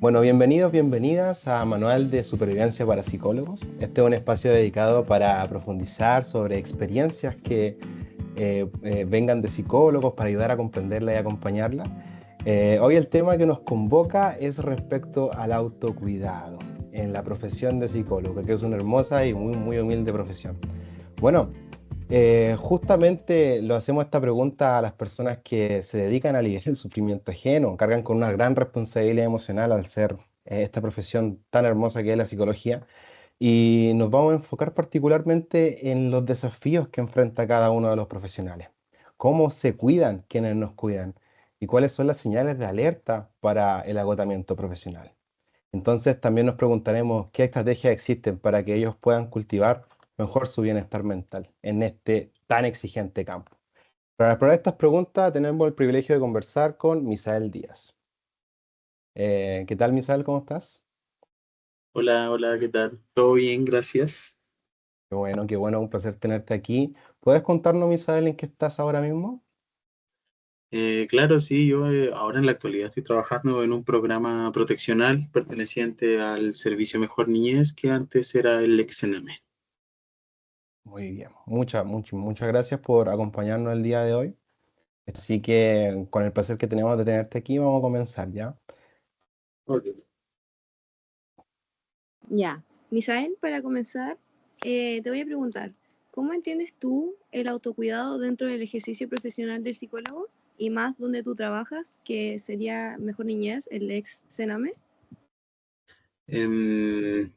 Bueno, bienvenidos, bienvenidas a Manual de Supervivencia para Psicólogos. Este es un espacio dedicado para profundizar sobre experiencias que vengan de psicólogos para ayudar a comprenderla y acompañarla. Hoy el tema que nos convoca es respecto al autocuidado en la profesión de psicólogo, que es una hermosa y muy humilde profesión. Bueno, justamente lo hacemos esta pregunta a las personas que se dedican a aliviar el sufrimiento ajeno, cargan con una gran responsabilidad emocional al ser esta profesión tan hermosa que es la psicología, y nos vamos a enfocar particularmente en los desafíos que enfrenta cada uno de los profesionales, cómo se cuidan quienes nos cuidan y cuáles son las señales de alerta para el agotamiento profesional. Entonces también nos preguntaremos qué estrategias existen para que ellos puedan cultivar mejor su bienestar mental en este tan exigente campo. Para explorar estas preguntas tenemos el privilegio de conversar con Misael Díaz. ¿Qué tal, Misael? ¿Cómo estás? Hola, hola, ¿qué tal? ¿Todo bien? Gracias. Qué bueno, un placer tenerte aquí. ¿Puedes contarnos, Misael, en qué estás ahora mismo? Claro, sí, yo ahora en la actualidad estoy trabajando en un programa proteccional perteneciente al Servicio Mejor Niñez, que antes era el Exename. Muy bien, muchas gracias por acompañarnos el día de hoy. Así que con el placer que tenemos de tenerte aquí, vamos a comenzar ya. Ok. Ya, Misael, para comenzar, te voy a preguntar, ¿cómo entiendes tú el autocuidado dentro del ejercicio profesional del psicólogo y más donde tú trabajas, que sería Mejor Niñez, el ex Sename? Em,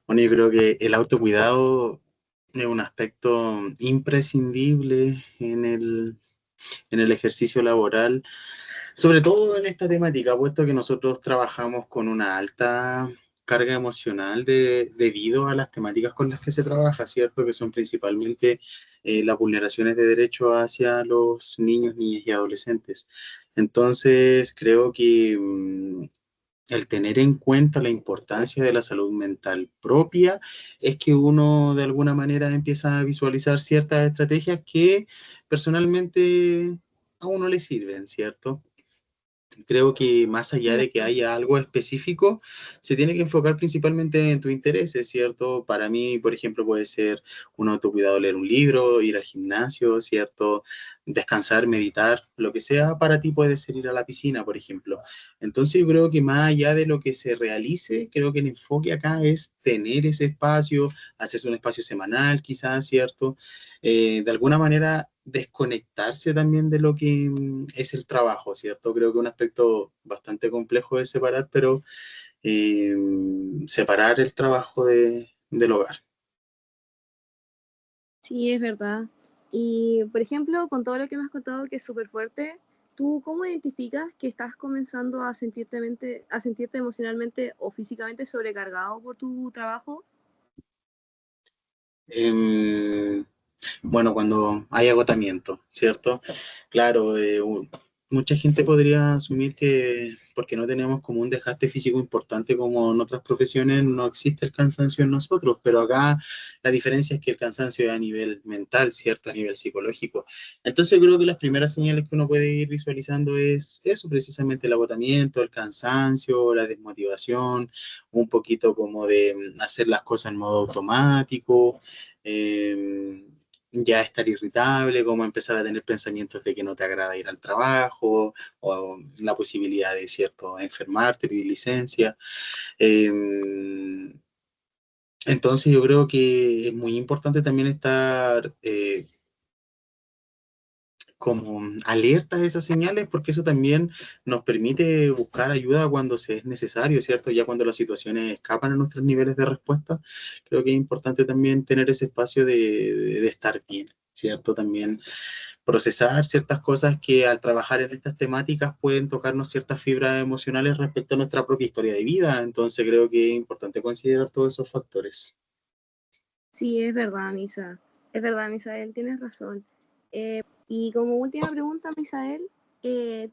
bueno, yo creo que el autocuidado es un aspecto imprescindible en el ejercicio laboral, sobre todo en esta temática, puesto que nosotros trabajamos con una alta carga emocional debido a las temáticas con las que se trabaja, ¿cierto? Que son principalmente las vulneraciones de derechos hacia los niños, niñas y adolescentes. Entonces, creo que el tener en cuenta la importancia de la salud mental propia es que uno de alguna manera empieza a visualizar ciertas estrategias que personalmente a uno le sirven, ¿cierto? Creo que más allá de que Claro. haya algo específico, se tiene que enfocar principalmente en tus intereses, ¿cierto? Para mí, por ejemplo, puede ser un autocuidado, leer un libro, ir al gimnasio, ¿cierto? Descansar, meditar, lo que sea. Para ti puede ser ir a la piscina, por ejemplo. Entonces yo creo que más allá de lo que se realice, creo que el enfoque acá es tener ese espacio, hacerse un espacio semanal, quizás, ¿cierto? De alguna manera desconectarse también de lo que es el trabajo, ¿cierto? Creo que un aspecto bastante complejo de separar, pero eh, separar el trabajo del hogar. Sí, es verdad. Y, por ejemplo, con todo lo que me has contado, que es súper fuerte, ¿tú cómo identificas que estás comenzando a sentirte emocionalmente o físicamente sobrecargado por tu trabajo? Eh, bueno, cuando hay agotamiento, ¿cierto? Claro, mucha gente podría asumir que porque no tenemos como un desgaste físico importante como en otras profesiones, no existe el cansancio en nosotros, pero acá la diferencia es que el cansancio es a nivel mental, ¿cierto? A nivel psicológico. Entonces creo que las primeras señales que uno puede ir visualizando es eso, precisamente el agotamiento, el cansancio, la desmotivación, un poquito como de hacer las cosas en modo automático. Eh, ya estar irritable, como empezar a tener pensamientos de que no te agrada ir al trabajo, o la posibilidad de, cierto, enfermarte, pedir licencia. Eh, entonces yo creo que es muy importante también estar como alerta a esas señales, porque eso también nos permite buscar ayuda cuando se es necesario, ¿cierto? Ya cuando las situaciones escapan a nuestros niveles de respuesta, creo que es importante también tener ese espacio de estar bien, ¿cierto? También procesar ciertas cosas que al trabajar en estas temáticas pueden tocarnos ciertas fibras emocionales respecto a nuestra propia historia de vida, entonces creo que es importante considerar todos esos factores. Sí, es verdad, Misa. Es verdad, Misael, tienes razón. Y como última pregunta, Misael,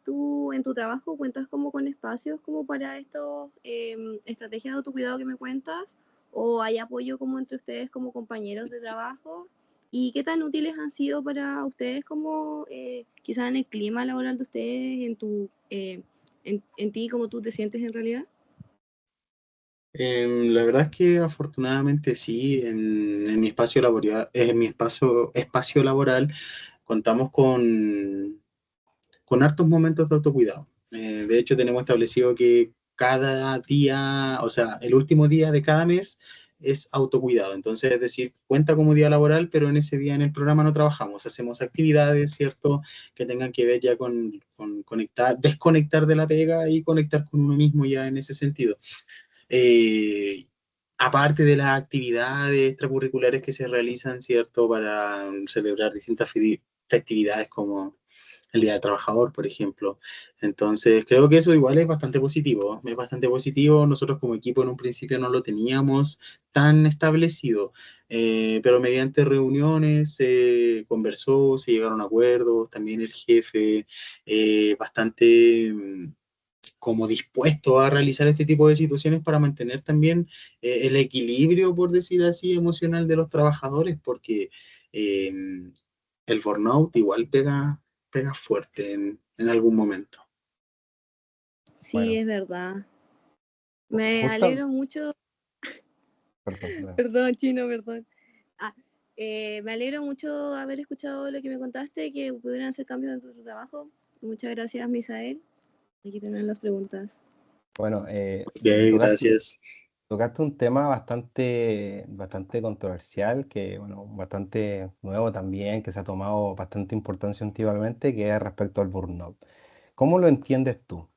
¿tú en tu trabajo cuentas como con espacios como para estos estrategias de autocuidado que me cuentas? ¿O hay apoyo como entre ustedes como compañeros de trabajo? ¿Y qué tan útiles han sido para ustedes como quizás en el clima laboral de ustedes, en tu en ti, cómo tú te sientes en realidad? La verdad es que afortunadamente sí, en mi espacio laboral, espacio laboral contamos con hartos momentos de autocuidado. De hecho, tenemos establecido que cada día, o sea, el último día de cada mes es autocuidado. Entonces, es decir, cuenta como día laboral, pero en ese día en el programa no trabajamos. Hacemos actividades, ¿cierto?, que tengan que ver ya con conectar, desconectar de la pega y conectar con uno mismo ya en ese sentido. Eh, Aparte de las actividades extracurriculares que se realizan, ¿cierto?, para celebrar distintas festividades como el Día del Trabajador, por ejemplo. Entonces, creo que eso igual es bastante positivo, ¿eh? Es bastante positivo. Nosotros como equipo en un principio no lo teníamos tan establecido, pero mediante reuniones se conversó, se llegaron a acuerdos, también el jefe bastante como dispuesto a realizar este tipo de situaciones para mantener también el equilibrio, por decir así, emocional de los trabajadores, porque eh, el burnout igual pega fuerte en algún momento. Sí, Bueno, es verdad. Me justo, alegro mucho, perdón, adelante. perdón, chino, perdón. Ah, me alegro mucho haber escuchado lo que me contaste, que pudieran hacer cambios en tu trabajo. Muchas gracias, Misael. Aquí tienen las preguntas. Bueno, Ok, tocaste, gracias. tocaste un tema bastante controversial, que, bueno, bastante nuevo también, que se ha tomado bastante importancia últimamente, que es respecto al burnout. ¿Cómo lo entiendes tú?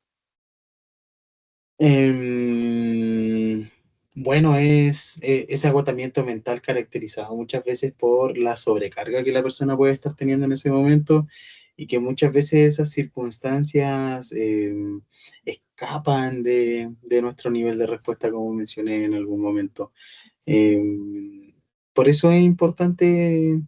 Em, bueno, es ese agotamiento mental caracterizado muchas veces por la sobrecarga que la persona puede estar teniendo en ese momento y que muchas veces esas circunstancias escapan de nuestro nivel de respuesta, como mencioné en algún momento. Por eso es importante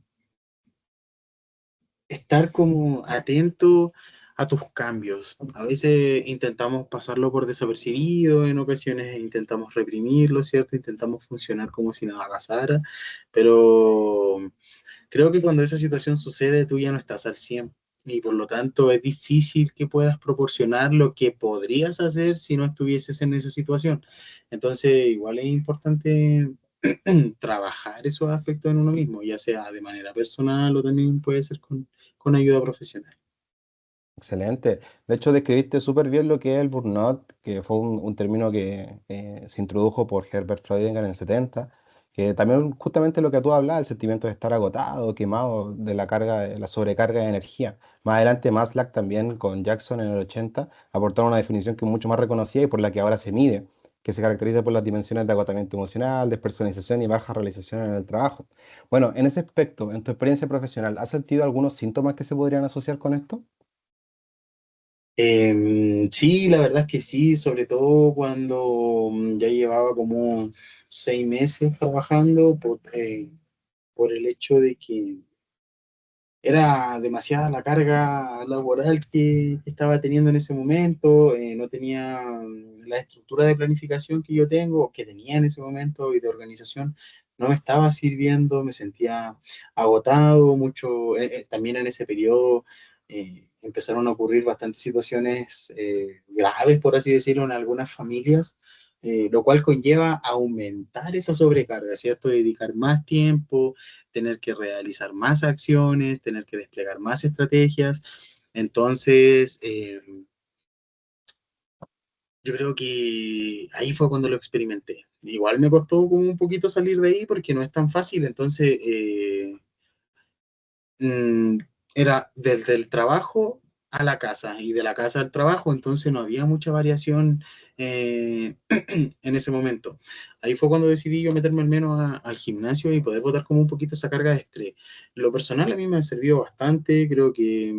estar como atento a tus cambios. A veces intentamos pasarlo por desapercibido, en ocasiones intentamos reprimirlo, ¿cierto? Intentamos funcionar como si nada pasara, pero creo que cuando esa situación sucede tú ya no estás al 100 y por lo tanto es difícil que puedas proporcionar lo que podrías hacer si no estuvieses en esa situación. Entonces, igual es importante trabajar esos aspectos en uno mismo, ya sea de manera personal o también puede ser con ayuda profesional. Excelente. De hecho, describiste súper bien lo que es el burnout, que fue un término que se introdujo por Herbert Freudinger en el 70, que también justamente lo que tú hablabas, el sentimiento de estar agotado, quemado de la carga, de la sobrecarga de energía. Más adelante, Maslach también con Jackson en el 80 aportaron una definición que es mucho más reconocida y por la que ahora se mide, que se caracteriza por las dimensiones de agotamiento emocional, despersonalización y baja realización en el trabajo. Bueno, en ese aspecto, en tu experiencia profesional, ¿has sentido algunos síntomas que se podrían asociar con esto? Sí, la verdad es que sí, sobre todo cuando ya llevaba como 6 meses trabajando por el hecho de que era demasiada la carga laboral que estaba teniendo en ese momento, no tenía la estructura de planificación que yo tengo, o que tenía en ese momento y de organización, no me estaba sirviendo, me sentía agotado mucho, también en ese periodo empezaron a ocurrir bastantes situaciones graves, por así decirlo, en algunas familias. Lo cual conlleva aumentar esa sobrecarga, ¿cierto? Dedicar más tiempo, tener que realizar más acciones, tener que desplegar más estrategias. Entonces, yo creo que ahí fue cuando lo experimenté. Igual me costó como un poquito salir de ahí porque no es tan fácil, entonces mm, era desde el trabajo a la casa y de la casa al trabajo, entonces no había mucha variación en ese momento. Ahí fue cuando decidí yo meterme al menos al gimnasio y poder botar como un poquito esa carga de estrés. Lo personal a mí me ha servido bastante, creo que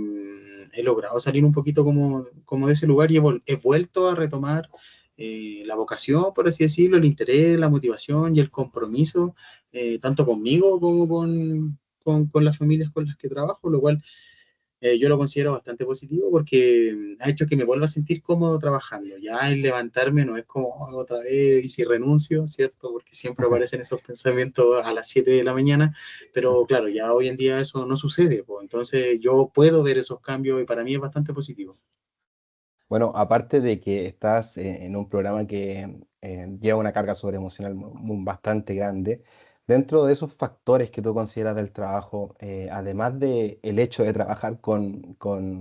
he logrado salir un poquito como de ese lugar y he vuelto a retomar la vocación, por así decirlo, el interés, la motivación y el compromiso, tanto conmigo como con las familias con las que trabajo, lo cual yo lo considero bastante positivo porque ha hecho que me vuelva a sentir cómodo trabajando. Ya el levantarme no es como "Oh, otra vez y si renuncio, ¿cierto?" Porque siempre aparecen esos pensamientos a las 7 de la mañana, pero claro, ya hoy en día eso no sucede, pues. Entonces yo puedo ver esos cambios y para mí es bastante positivo. Bueno, aparte de que estás en un programa que lleva una carga sobreemocional bastante grande, dentro de esos factores que tú consideras del trabajo, además de el hecho de trabajar con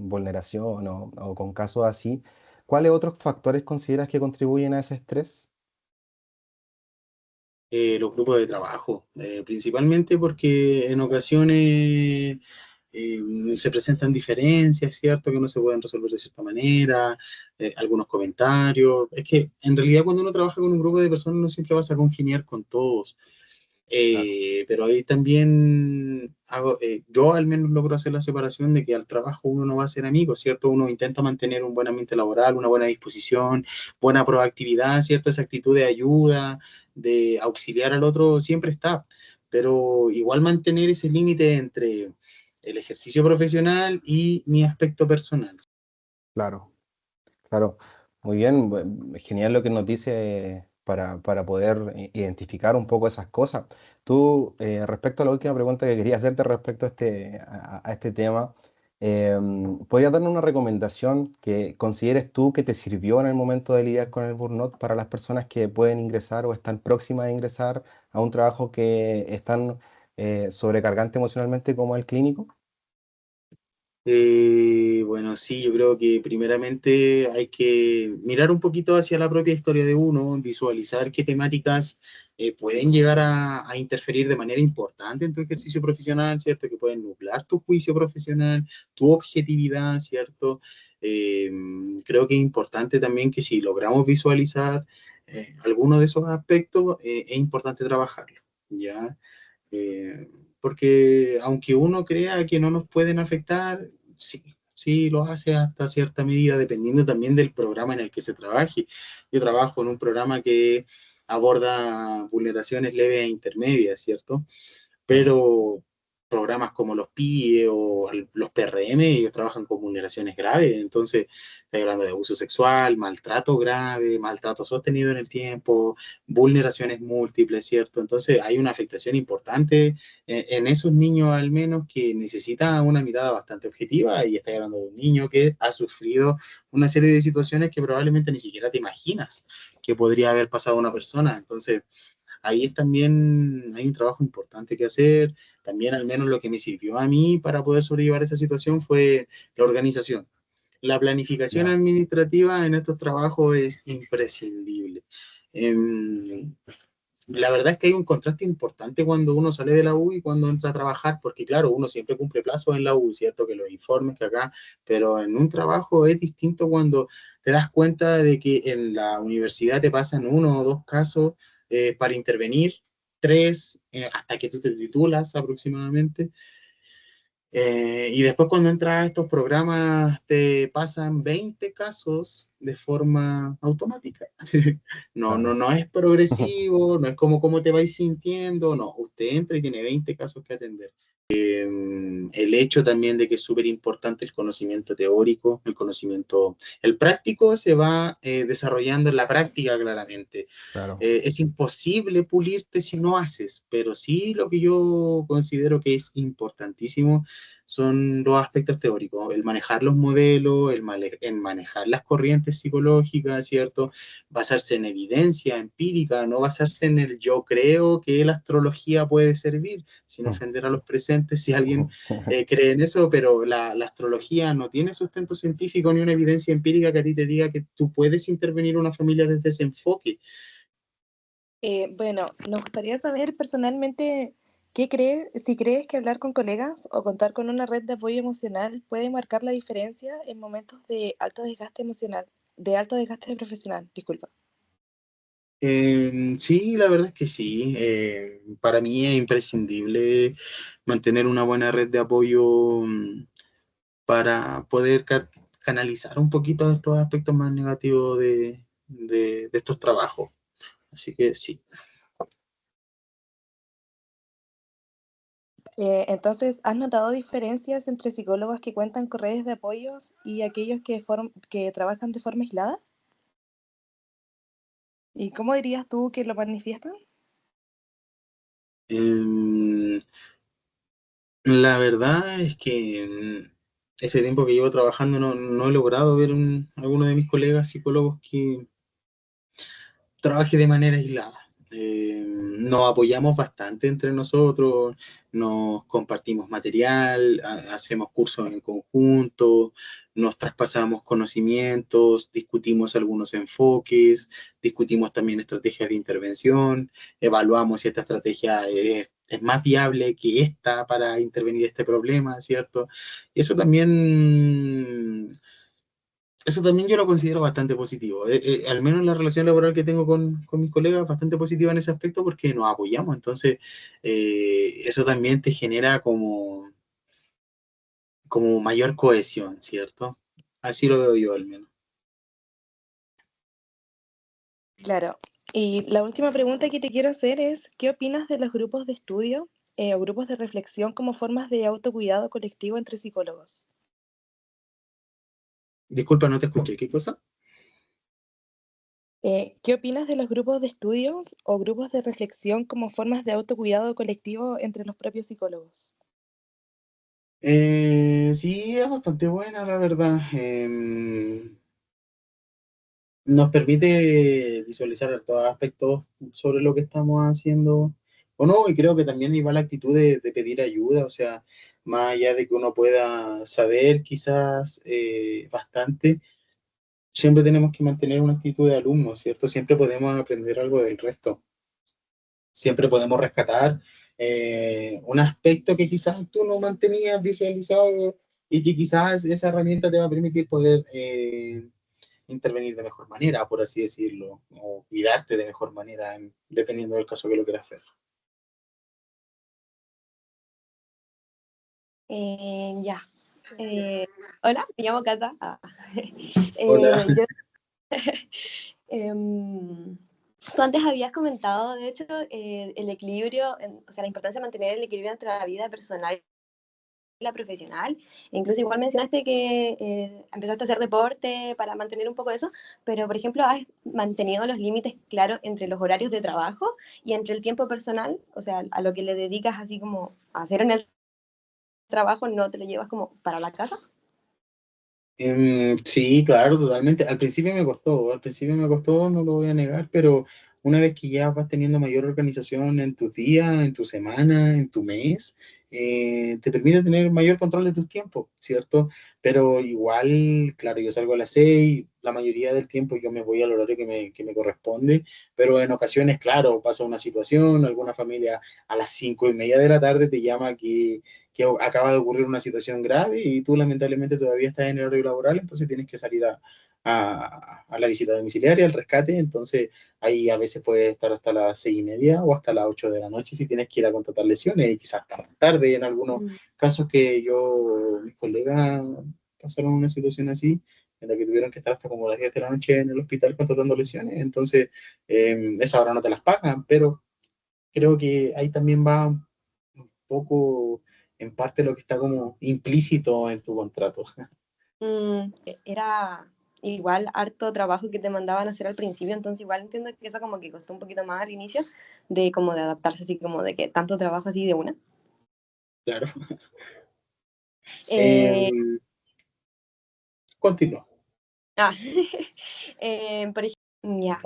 vulneración o con casos así, ¿cuáles otros factores consideras que contribuyen a ese estrés? Los grupos de trabajo, principalmente porque en ocasiones eh, se presentan diferencias, ¿cierto? Que no se pueden resolver de cierta manera, algunos comentarios. Es que en realidad cuando uno trabaja con un grupo de personas no siempre vas a congeniar con todos. Claro, Pero ahí también yo al menos logro hacer la separación de que al trabajo uno no va a ser amigo, ¿cierto? Uno intenta mantener un buen ambiente laboral, una buena disposición, buena proactividad, ¿cierto? Esa actitud de ayuda, de auxiliar al otro siempre está, pero igual mantener ese límite entre el ejercicio profesional y mi aspecto personal. claro. Claro, muy bien, genial lo que nos dice para poder identificar un poco esas cosas. Tú, respecto a la última pregunta que quería hacerte respecto a este tema, ¿podrías darnos una recomendación que consideres tú que te sirvió en el momento de lidiar con el burnout para las personas que pueden ingresar o están próximas a ingresar a un trabajo que están sobrecargante emocionalmente como el clínico? Bueno, sí, yo creo que primeramente hay que mirar un poquito hacia la propia historia de uno, visualizar qué temáticas pueden llegar a interferir de manera importante en tu ejercicio profesional, ¿cierto? Que pueden nublar tu juicio profesional, tu objetividad, ¿cierto? Eh, Creo que es importante también que si logramos visualizar alguno de esos aspectos, es importante trabajarlo, ¿ya? Eh, Porque aunque uno crea que no nos pueden afectar, sí, sí lo hace hasta cierta medida, dependiendo también del programa en el que se trabaje. Yo trabajo en un programa que aborda vulneraciones leves e intermedias, ¿cierto? Claro. Pero programas como los PIE o los PRM, ellos trabajan con vulneraciones graves, entonces estoy hablando de abuso sexual, maltrato grave, maltrato sostenido en el tiempo, vulneraciones múltiples, ¿cierto? Entonces hay una afectación importante en esos niños al menos que necesitan una mirada bastante objetiva y estoy hablando de un niño que ha sufrido una serie de situaciones que probablemente ni siquiera te imaginas que podría haber pasado a una persona. Entonces, ahí es también hay un trabajo importante que hacer. También al menos lo que me sirvió a mí para poder sobrellevar esa situación fue la organización. La planificación Ya. administrativa en estos trabajos es imprescindible. La verdad es que hay un contraste importante cuando uno sale de la U y cuando entra a trabajar, porque claro, uno siempre cumple plazos en la U, ¿cierto? Que los informes que acá, pero en un trabajo es distinto cuando te das cuenta de que en la universidad te pasan uno o dos casos para intervenir, tres, hasta que tú te titulas aproximadamente. Y después cuando entras a estos programas te pasan 20 casos de forma automática. Claro. No es progresivo, no es como cómo te vais sintiendo, no, usted entra y tiene 20 casos que atender. El hecho también de que es súper importante el conocimiento teórico, el conocimiento, el práctico se va desarrollando en la práctica claramente. Claro. Es imposible pulirte si no haces, pero sí lo que yo considero que es importantísimo son los aspectos teóricos, el manejar los modelos, el manejar las corrientes psicológicas, ¿cierto? Basarse en evidencia empírica, no basarse en el yo creo que la astrología puede servir, sin ofender a los presentes si alguien cree en eso, pero la astrología no tiene sustento científico ni una evidencia empírica que a ti te diga que tú puedes intervenir en una familia desde ese enfoque. Bueno, nos gustaría saber personalmente qué crees, si crees que hablar con colegas o contar con una red de apoyo emocional puede marcar la diferencia en momentos de alto desgaste emocional, de alto desgaste profesional, disculpa. Sí, la verdad es que sí. Para mí es imprescindible mantener una buena red de apoyo para poder canalizar un poquito estos aspectos más negativos de estos trabajos. Así que sí. Entonces, ¿has notado diferencias entre psicólogos que cuentan con redes de apoyos y aquellos que trabajan de forma aislada? ¿Y cómo dirías tú que lo manifiestan? Em, la verdad es que ese tiempo que llevo trabajando no he logrado ver alguno de mis colegas psicólogos que trabaje de manera aislada. Nos apoyamos bastante entre nosotros, nos compartimos material, hacemos cursos en conjunto, nos traspasamos conocimientos, discutimos algunos enfoques, discutimos también estrategias de intervención, evaluamos si esta estrategia es más viable que esta para intervenir este problema, ¿cierto? Y eso también yo lo considero bastante positivo. Al menos la relación laboral que tengo con mis colegas es bastante positiva en ese aspecto porque nos apoyamos. Entonces, eso también te genera como mayor cohesión, ¿cierto? Así lo veo yo al menos. Claro. Y la última pregunta que te quiero hacer es, ¿qué opinas de los grupos de estudio o grupos de reflexión como formas de autocuidado colectivo entre psicólogos? Disculpa, no te escuché. ¿Qué cosa? ¿Qué opinas de los grupos de estudios o grupos de reflexión como formas de autocuidado colectivo entre los propios psicólogos? Sí, es bastante buena, la verdad. Nos permite visualizar todos aspectos sobre lo que estamos haciendo o no, y creo que también iba la actitud de pedir ayuda, o sea, más allá de que uno pueda saber quizás bastante, siempre tenemos que mantener una actitud de alumno, ¿cierto? Siempre podemos aprender algo del resto, siempre podemos rescatar un aspecto que quizás tú no mantenías visualizado y que quizás esa herramienta te va a permitir poder intervenir de mejor manera, por así decirlo, o cuidarte de mejor manera, dependiendo del caso que lo quieras ver. Ya. Hola, me llamo Cata. Hola. Yo, em, tú antes habías comentado, de hecho, el equilibrio, o sea, la importancia de mantener el equilibrio entre la vida personal y la profesional. Incluso igual mencionaste que empezaste a hacer deporte para mantener un poco eso, pero por ejemplo, ¿has mantenido los límites claros entre los horarios de trabajo y entre el tiempo personal? O sea, a lo que le dedicas así como a hacer en el trabajo, ¿no te lo llevas como para la casa? Sí, claro, totalmente. Al principio me costó, no lo voy a negar, pero una vez que ya vas teniendo mayor organización en tus días, en tu semana, en tu mes, te permite tener mayor control de tus tiempos, ¿cierto? Pero igual, claro, yo salgo a las 6, la mayoría del tiempo yo me voy al horario que me corresponde, pero en ocasiones, claro, pasa una situación, alguna familia a las 5:30 de la tarde te llama que acaba de ocurrir una situación grave y tú lamentablemente todavía estás en el horario laboral, entonces tienes que salir a la visita domiciliaria, al rescate, entonces ahí a veces puedes estar hasta las 6:30 o hasta las 8 de la noche si tienes que ir a contratar lesiones y quizás hasta más tarde en algunos casos que mis colegas pasaron una situación así en la que tuvieron que estar hasta como las 10 de la noche en el hospital contratando lesiones, entonces esa hora no te las pagan, pero creo que ahí también va un poco en parte lo que está como implícito en tu contrato. Era igual harto trabajo que te mandaban a hacer al principio, entonces igual entiendo que eso como que costó un poquito más al inicio, de como de adaptarse así como de que tanto trabajo así de una. Claro. Eh, Continúa. ah, por ejemplo, ya.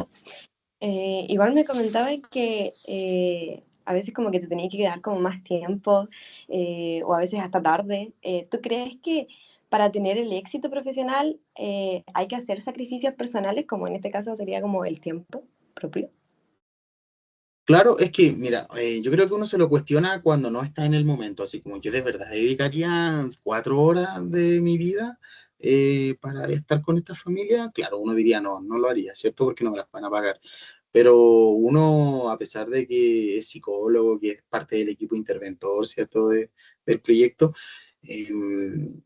Igual me comentaba que a veces como que te tenías que quedar como más tiempo o a veces hasta tarde. ¿Tú crees que para tener el éxito profesional hay que hacer sacrificios personales, como en este caso sería como el tiempo propio? Claro, es que, mira, yo creo que uno se lo cuestiona cuando no está en el momento, así como yo de verdad dedicaría 4 horas de mi vida para estar con esta familia, claro, uno diría no lo haría, ¿cierto? Porque no me las van a pagar. Pero uno, a pesar de que es psicólogo, que es parte del equipo interventor, ¿cierto? Del proyecto, eh,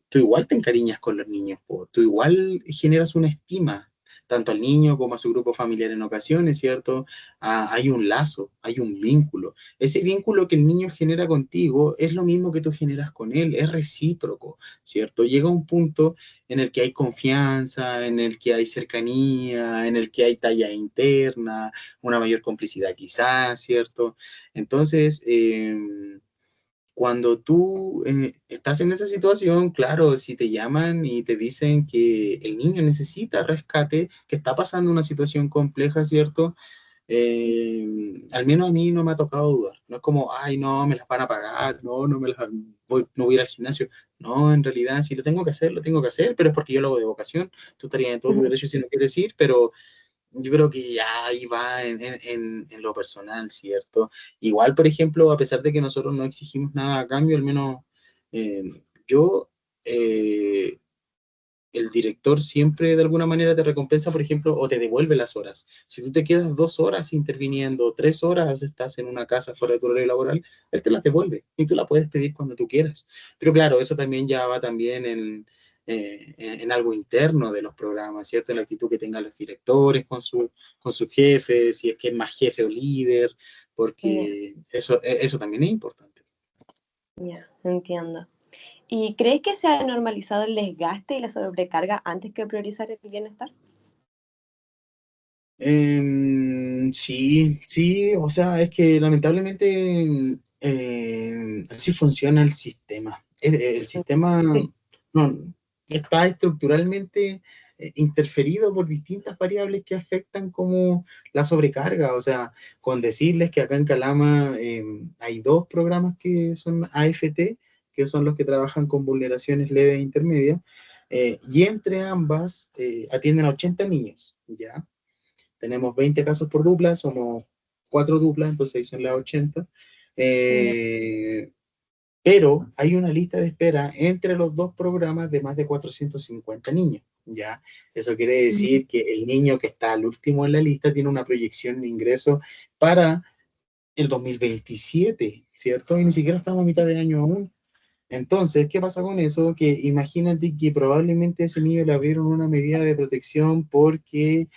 tú igual te encariñas con los niños, po. Tú igual generas una estima, tanto al niño como a su grupo familiar en ocasiones, ¿cierto? Hay un lazo, hay un vínculo. Ese vínculo que el niño genera contigo es lo mismo que tú generas con él, es recíproco, ¿cierto? Llega un punto en el que hay confianza, en el que hay cercanía, en el que hay talla interna, una mayor complicidad quizás, ¿cierto? Entonces, cuando tú estás en esa situación, claro, si te llaman y te dicen que el niño necesita rescate, que está pasando una situación compleja, ¿cierto? Al menos a mí no me ha tocado dudar. No es como, ay, no, me las van a pagar, no, no voy a ir al gimnasio. No, en realidad, si lo tengo que hacer, lo tengo que hacer, pero es porque yo lo hago de vocación. Tú estarías en todo tu derecho si no quieres ir, pero yo creo que ya ahí va en lo personal, ¿cierto? Igual, por ejemplo, a pesar de que nosotros no exigimos nada a cambio, al menos eh, yo, eh, el director siempre de alguna manera te recompensa, por ejemplo, o te devuelve las horas. Si tú te quedas 2 horas interviniendo, 3 horas estás en una casa fuera de tu horario laboral, él te las devuelve y tú la puedes pedir cuando tú quieras. Pero claro, eso también ya va también en algo interno de los programas, ¿cierto? En la actitud que tengan los directores con su jefe, si es que es más jefe o líder, Ya, porque eso también es importante. ya, entiendo. ¿Y crees que se ha normalizado el desgaste y la sobrecarga antes que priorizar el bienestar? Sí, sí, o sea, es que lamentablemente así funciona el sistema. El sistema Sí, no, está estructuralmente interferido por distintas variables que afectan como la sobrecarga. O sea, con decirles que acá en Calama hay 2 programas que son AFT, que son los que trabajan con vulneraciones leves e intermedias, y entre ambas atienden a 80 niños, ¿ya? Tenemos 20 casos por dupla, somos 4 duplas, entonces ahí son las 80. ya, Eh, pero hay una lista de espera entre los 2 programas de más de 450 niños, ¿ya? Eso quiere ujú, decir que el niño que está al último en la lista tiene una proyección de ingreso para el 2027, ¿cierto? Y ni siquiera estamos a mitad de año aún. Entonces, ¿qué pasa con eso? Que imagínate que probablemente a ese niño le abrieron una medida de protección porque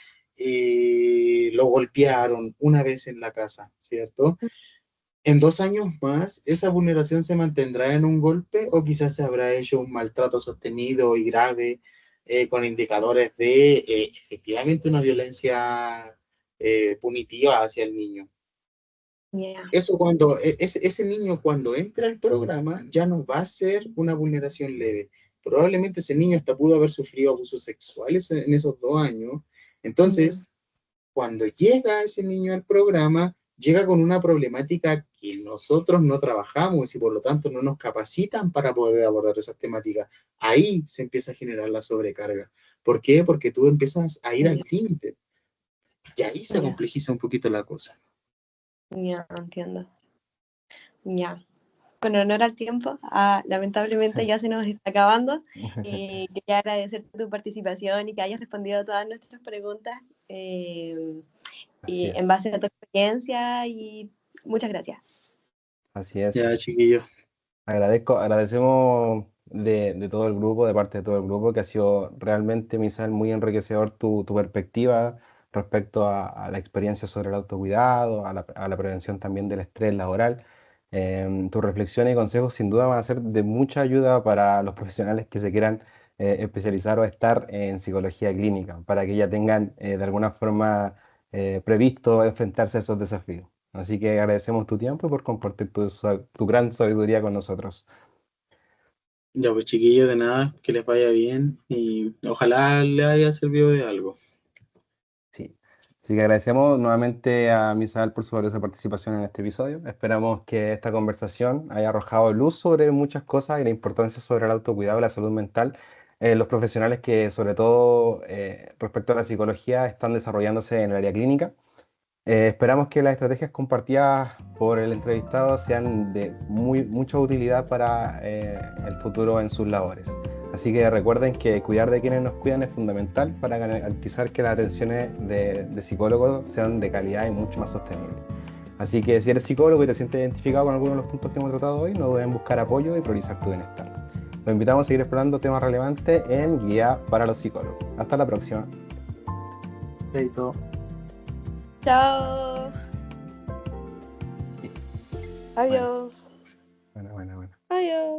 lo golpearon una vez en la casa, ¿cierto? En 2 años más, ¿esa vulneración se mantendrá en un golpe o quizás se habrá hecho un maltrato sostenido y grave con indicadores de efectivamente una violencia punitiva hacia el niño? ya, Eso ese niño cuando entra al programa ya no va a ser una vulneración leve. Probablemente ese niño hasta pudo haber sufrido abusos sexuales en esos 2 años. ya, Entonces, cuando llega ese niño al programa, llega con una problemática que nosotros no trabajamos y por lo tanto no nos capacitan para poder abordar esas temáticas. Ahí se empieza a generar la sobrecarga. ¿Por qué? Porque tú empiezas a ir al ya, límite y ahí se ya, complejiza un poquito la cosa. ya, entiendo. Ya. Con honor al tiempo, lamentablemente ya se nos está acabando. Quería agradecer tu participación y que hayas respondido a todas nuestras preguntas Así y en es, base a tu experiencia y muchas gracias. así es. Ya, chiquillos. Agradecemos de todo el grupo, de parte de todo el grupo, que ha sido realmente, Misael, muy enriquecedor tu perspectiva respecto a la experiencia sobre el autocuidado, a la prevención también del estrés laboral. Tus reflexiones y consejos sin duda van a ser de mucha ayuda para los profesionales que se quieran especializar o estar en psicología clínica, para que ya tengan de alguna forma previsto enfrentarse a esos desafíos. Así que agradecemos tu tiempo y por compartir tu gran sabiduría con nosotros. Ya, pues chiquillos, de nada, que les vaya bien y ojalá les haya servido de algo. Sí. Así que agradecemos nuevamente a Misael por su valiosa participación en este episodio. Esperamos que esta conversación haya arrojado luz sobre muchas cosas y la importancia sobre el autocuidado y la salud mental en los profesionales que, sobre todo respecto a la psicología, están desarrollándose en el área clínica. Esperamos que las estrategias compartidas por el entrevistado sean de mucha utilidad para el futuro en sus labores. Así que recuerden que cuidar de quienes nos cuidan es fundamental para garantizar que las atenciones de psicólogos sean de calidad y mucho más sostenibles. Así que si eres psicólogo y te sientes identificado con alguno de los puntos que hemos tratado hoy, no dudes en buscar apoyo y priorizar tu bienestar. Los invitamos a seguir explorando temas relevantes en Guía para los Psicólogos. Hasta la próxima. Chaito. Chao. Sí. Adiós. Bueno. Adiós.